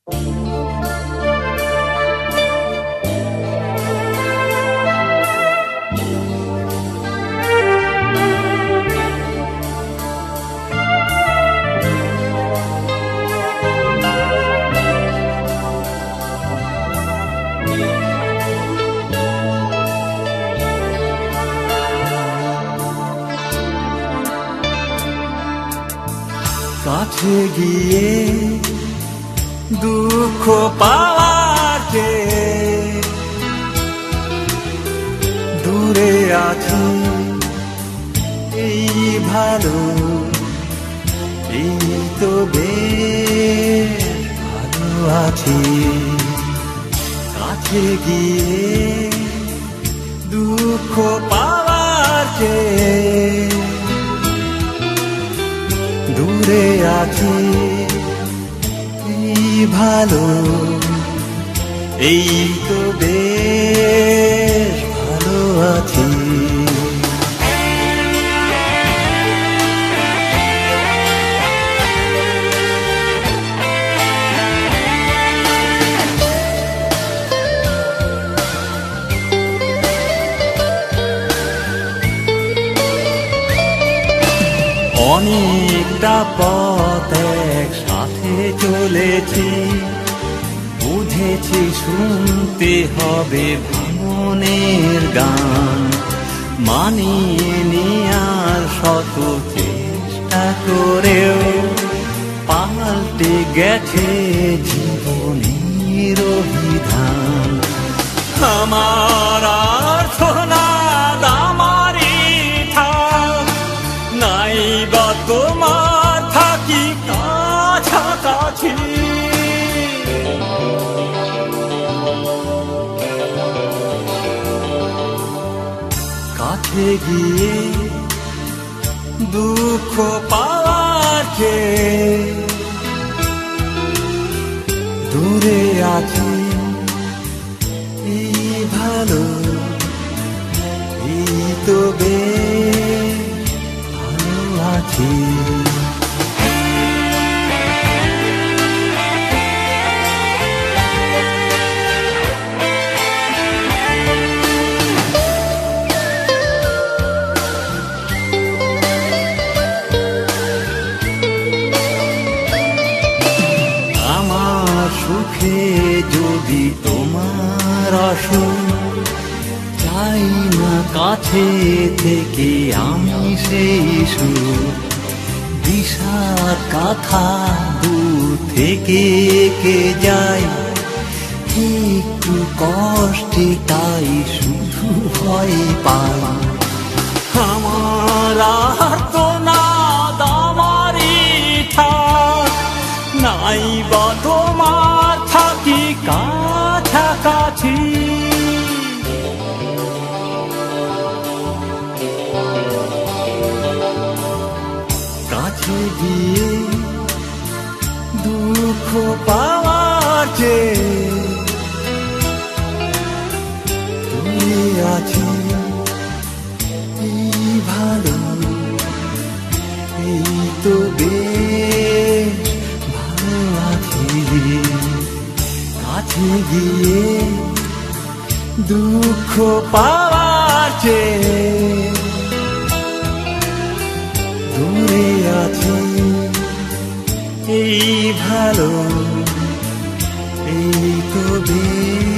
কাছে গিয়ে দুঃখ পাওয়ার চেয়ে দূরে আছি এই ভালো, এই তো বেশ ভালো আছি। কাছে গিয়ে দুঃখ পাওয়ার চেয়ে দূরে আছি এই ভালো, এই তো বেশ ভালো আছি। অনেকটা পথ একসাথে চলেছি, বুঝেছি শুনতে হবে ভাঙনের গান। মানিয়ে নেয়ার শত চেষ্টা করেও পাল্টে গেছে জীবনের বিধান। আমার অর্থ না আমারই থাক, নাই বা তোমার থাকি কাছাকাছি। কাছে গিয়ে দুঃখ পাওয়ার চেয়ে দূরে আছি এই ভালো, এই তো বেশ ভালো আছি। আমার সুখে যদি তোমার অসুখ, চাই না কাছে থেকে আমি সেই সুখ। বিষাদ কথা দূর থেকে কে যায়, একটু কষ্টে তাই শুধু ভয় পাই। আমার আর তো না আমারই থাক, নাই বা তোমার থাকি কাছাকাছি। কাছে গিয়ে দুঃখ পাওয়ার চেয়ে দূরে আছি এই ভালো, এই তো বেশ ভালো আছি। কাছে গিয়ে দুঃখ পাওয়ার চেয়ে দূরে আছি এই ভালো, এই তো বেশ